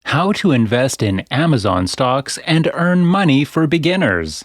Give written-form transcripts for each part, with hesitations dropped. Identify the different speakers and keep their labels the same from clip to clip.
Speaker 1: How to invest in Amazon stocks and earn money for beginners.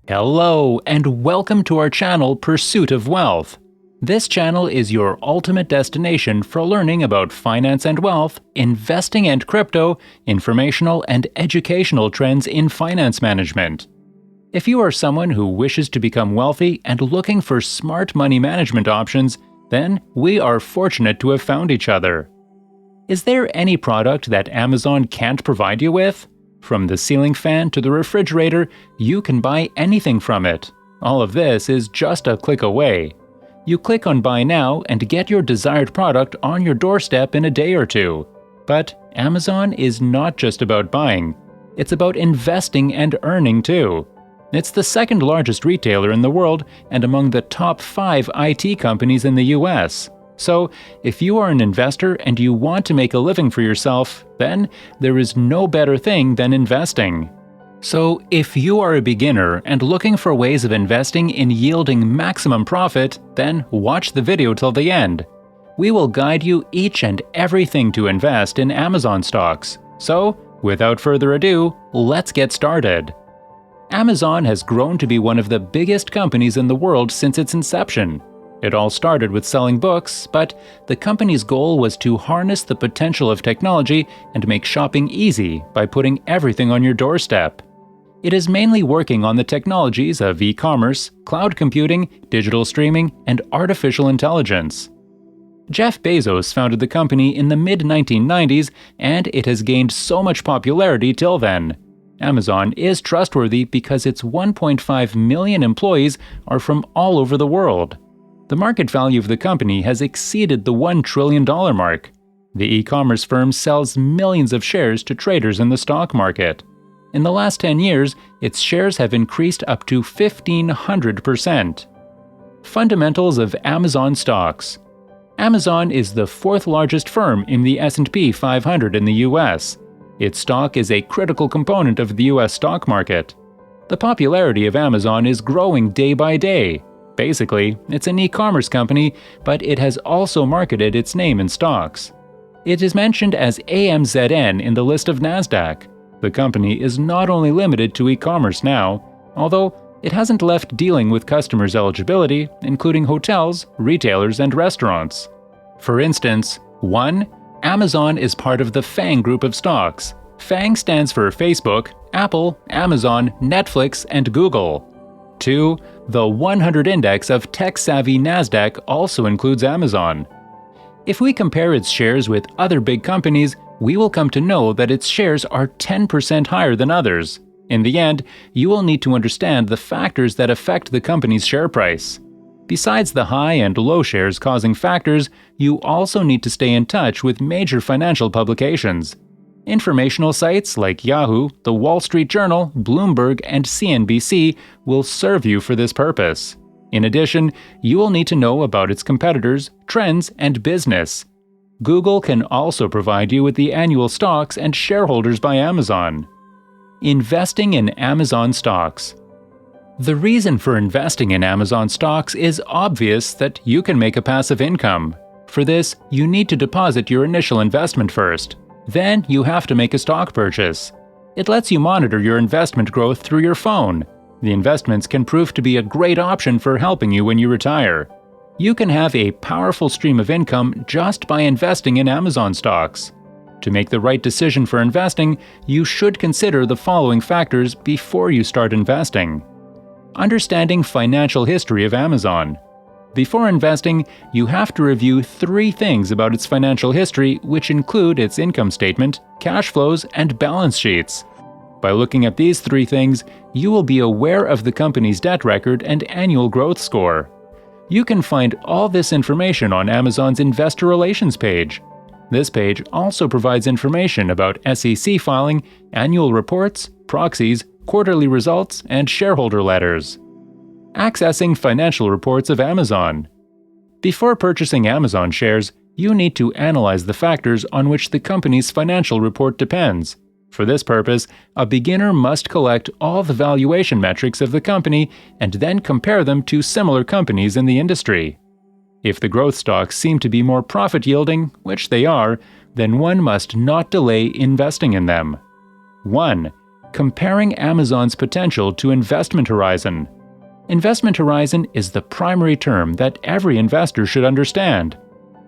Speaker 1: Hello, and welcome to our channel Pursuit of Wealth. This channel is your ultimate destination for learning about finance and wealth, investing and crypto, informational and educational trends in finance management. If you are someone who wishes to become wealthy and looking for smart money management options, then we are fortunate to have found each other. Is there any product that Amazon can't provide you with? From the ceiling fan to the refrigerator, you can buy anything from it. All of this is just a click away. You click on Buy Now and get your desired product on your doorstep in a day or two. But Amazon is not just about buying. It's about investing and earning too. It's the second largest retailer in the world and among the top 5 IT companies in the US. So, if you are an investor and you want to make a living for yourself, then there is no better thing than investing. So, if you are a beginner and looking for ways of investing in yielding maximum profit, then watch the video till the end. We will guide you each and everything to invest in Amazon stocks. So, without further ado, let's get started. Amazon has grown to be one of the biggest companies in the world since its inception. It all started with selling books, but the company's goal was to harness the potential of technology and make shopping easy by putting everything on your doorstep. It is mainly working on the technologies of e-commerce, cloud computing, digital streaming, and artificial intelligence. Jeff Bezos founded the company in the mid-1990s, and it has gained so much popularity till then. Amazon is trustworthy because its 1.5 million employees are from all over the world. The market value of the company has exceeded the $1 trillion mark. The e-commerce firm sells millions of shares to traders in the stock market. In the last 10 years, its shares have increased up to 1,500%. Fundamentals of Amazon stocks. Amazon is the 4th largest firm in the S&P 500 in the US. Its stock is a critical component of the US stock market. The popularity of Amazon is growing day by day. Basically, it's an e-commerce company, but it has also marketed its name in stocks. It is mentioned as AMZN in the list of NASDAQ. The company is not only limited to e-commerce now, although it hasn't left dealing with customers' eligibility, including hotels, retailers, and restaurants. For instance, 1. Amazon is part of the FANG group of stocks. FANG stands for Facebook, Apple, Amazon, Netflix, and Google. 2. The 100 index of tech-savvy NASDAQ also includes Amazon. If we compare its shares with other big companies, we will come to know that its shares are 10% higher than others. In the end, you will need to understand the factors that affect the company's share price. Besides the high and low shares causing factors, you also need to stay in touch with major financial publications. Informational sites like Yahoo, The Wall Street Journal, Bloomberg, and CNBC will serve you for this purpose. In addition, you will need to know about its competitors, trends, and business. Google can also provide you with the annual stocks and shareholders by Amazon. Investing in Amazon stocks. The reason for investing in Amazon stocks is obvious that you can make a passive income. For this, you need to deposit your initial investment first. Then you have to make a stock purchase. It lets you monitor your investment growth through your phone. The investments can prove to be a great option for helping you when you retire. You can have a powerful stream of income just by investing in Amazon stocks. To make the right decision for investing, you should consider the following factors before you start investing. Understanding financial history of Amazon. Before investing, you have to review 3 things about its financial history, which include its income statement, cash flows, and balance sheets. By looking at these 3 things, you will be aware of the company's debt record and annual growth score. You can find all this information on Amazon's Investor Relations page. This page also provides information about SEC filing, annual reports, proxies, quarterly results, and shareholder letters. Accessing financial reports of Amazon. Before purchasing Amazon shares, you need to analyze the factors on which the company's financial report depends. For this purpose, a beginner must collect all the valuation metrics of the company and then compare them to similar companies in the industry. If the growth stocks seem to be more profit-yielding, which they are, then one must not delay investing in them. 1. Comparing Amazon's potential to investment horizon. Investment horizon is the primary term that every investor should understand.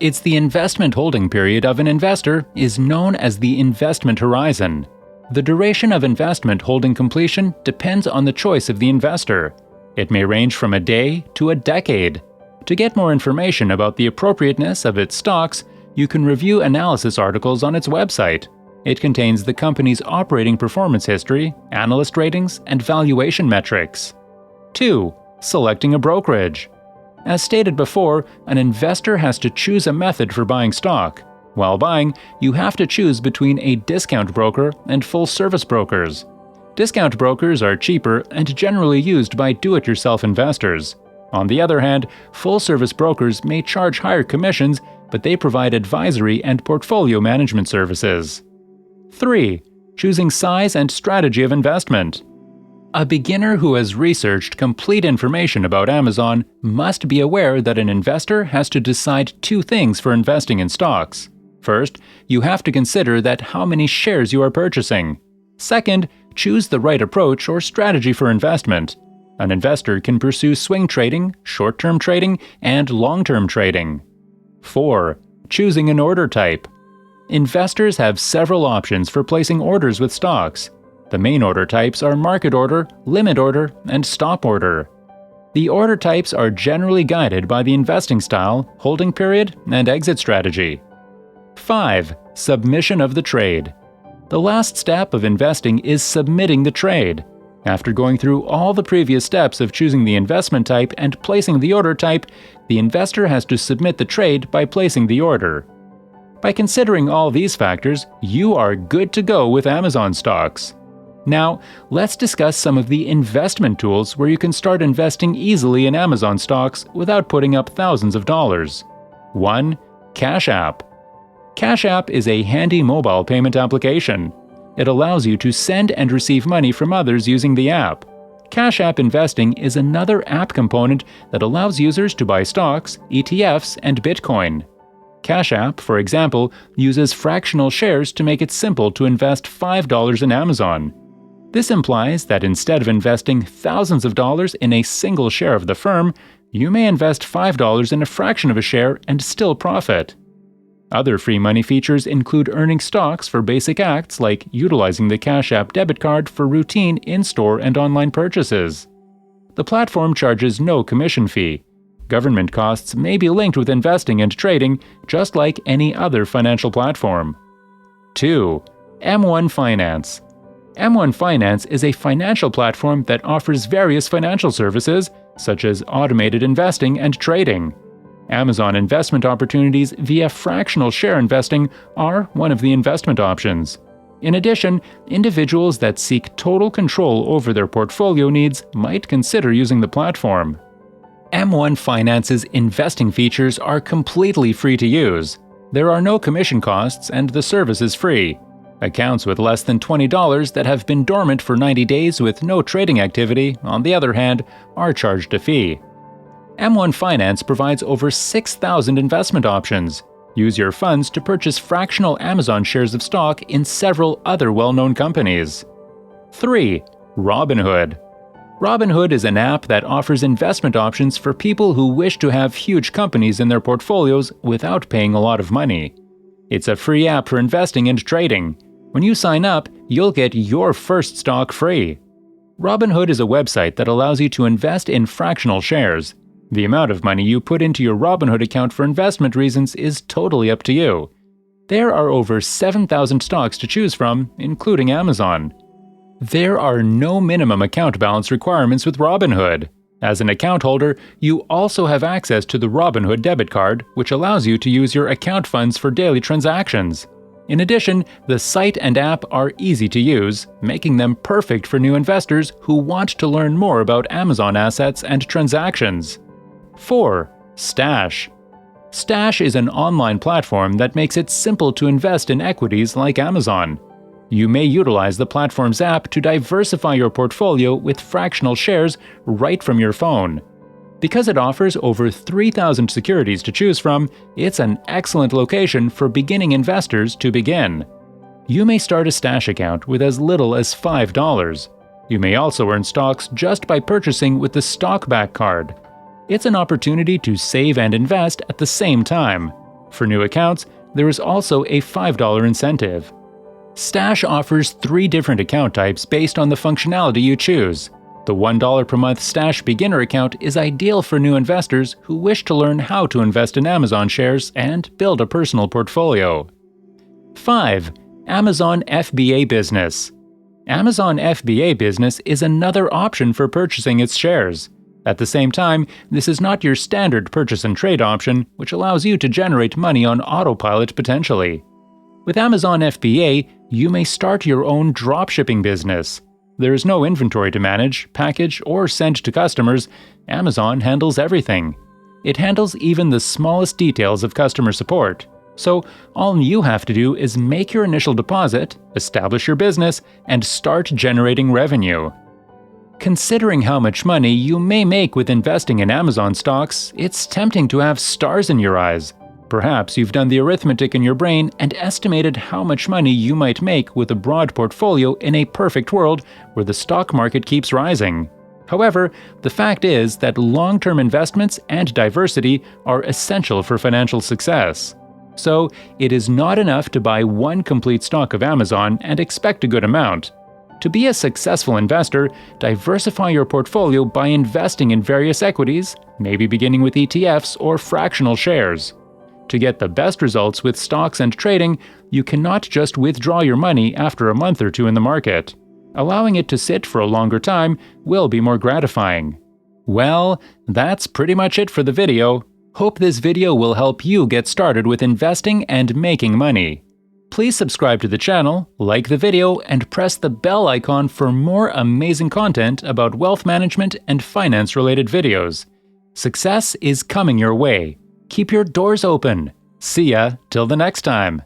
Speaker 1: It's the investment holding period of an investor is known as the investment horizon. The duration of investment holding completion depends on the choice of the investor. It may range from a day to a decade. To get more information about the appropriateness of its stocks, you can review analysis articles on its website. It contains the company's operating performance history, analyst ratings, and valuation metrics. 2. Selecting a brokerage. As stated before, an investor has to choose a method for buying stock. While buying, you have to choose between a discount broker and full-service brokers. Discount brokers are cheaper and generally used by do-it-yourself investors. On the other hand, full-service brokers may charge higher commissions, but they provide advisory and portfolio management services. 3. Choosing size and strategy of investment. A beginner who has researched complete information about Amazon must be aware that an investor has to decide two things for investing in stocks. First, you have to consider that how many shares you are purchasing. Second, choose the right approach or strategy for investment. An investor can pursue swing trading, short-term trading, and long-term trading. 4. Choosing an order type. Investors have several options for placing orders with stocks. The main order types are market order, limit order, and stop order. The order types are generally guided by the investing style, holding period, and exit strategy. 5. Submission of the trade. The last step of investing is submitting the trade. After going through all the previous steps of choosing the investment type and placing the order type, the investor has to submit the trade by placing the order. By considering all these factors, you are good to go with Amazon stocks. Now, let's discuss some of the investment tools where you can start investing easily in Amazon stocks without putting up thousands of dollars. 1. Cash App. Cash App is a handy mobile payment application. It allows you to send and receive money from others using the app. Cash App investing is another app component that allows users to buy stocks, ETFs, and Bitcoin. Cash App, for example, uses fractional shares to make it simple to invest $5 in Amazon. This implies that instead of investing thousands of dollars in a single share of the firm, you may invest $5 in a fraction of a share and still profit. Other free money features include earning stocks for basic acts like utilizing the Cash App debit card for routine in-store and online purchases. The platform charges no commission fee. Government costs may be linked with investing and trading, just like any other financial platform. 2. M1 Finance. M1 Finance is a financial platform that offers various financial services, such as automated investing and trading. Amazon investment opportunities via fractional share investing are one of the investment options. In addition, individuals that seek total control over their portfolio needs might consider using the platform. M1 Finance's investing features are completely free to use. There are no commission costs and the service is free. Accounts with less than $20 that have been dormant for 90 days with no trading activity, on the other hand, are charged a fee. M1 Finance provides over 6,000 investment options. Use your funds to purchase fractional Amazon shares of stock in several other well-known companies. 3. Robinhood. Robinhood is an app that offers investment options for people who wish to have huge companies in their portfolios without paying a lot of money. It's a free app for investing and trading. When you sign up, you'll get your first stock free. Robinhood is a website that allows you to invest in fractional shares. The amount of money you put into your Robinhood account for investment reasons is totally up to you. There are over 7,000 stocks to choose from, including Amazon. There are no minimum account balance requirements with Robinhood. As an account holder, you also have access to the Robinhood debit card, which allows you to use your account funds for daily transactions. In addition, the site and app are easy to use, making them perfect for new investors who want to learn more about Amazon assets and transactions. 4. Stash. Stash is an online platform that makes it simple to invest in equities like Amazon. You may utilize the platform's app to diversify your portfolio with fractional shares right from your phone. Because it offers over 3,000 securities to choose from, it's an excellent location for beginning investors to begin. You may start a stash account with as little as $5. You may also earn stocks just by purchasing with the Stockback card. It's an opportunity to save and invest at the same time. For new accounts, there is also a $5 incentive. Stash offers 3 different account types based on the functionality you choose. The $1 per month Stash Beginner account is ideal for new investors who wish to learn how to invest in Amazon shares and build a personal portfolio. 5. Amazon FBA Business. Amazon FBA Business is another option for purchasing its shares. At the same time, this is not your standard purchase and trade option, which allows you to generate money on autopilot potentially. With Amazon FBA, you may start your own dropshipping business. There is no inventory to manage, package, or send to customers. Amazon handles everything. It handles even the smallest details of customer support. So all you have to do is make your initial deposit, establish your business, and start generating revenue. Considering how much money you may make with investing in Amazon stocks, it's tempting to have stars in your eyes. Perhaps you've done the arithmetic in your brain and estimated how much money you might make with a broad portfolio in a perfect world where the stock market keeps rising. However, the fact is that long-term investments and diversity are essential for financial success. So, it is not enough to buy one complete stock of Amazon and expect a good amount. To be a successful investor, diversify your portfolio by investing in various equities, maybe beginning with ETFs or fractional shares. To get the best results with stocks and trading, you cannot just withdraw your money after a month or two in the market. Allowing it to sit for a longer time will be more gratifying. Well, that's pretty much it for the video. Hope this video will help you get started with investing and making money. Please subscribe to the channel, like the video, and press the bell icon for more amazing content about wealth management and finance-related videos. Success is coming your way. Keep your doors open. See ya till the next time.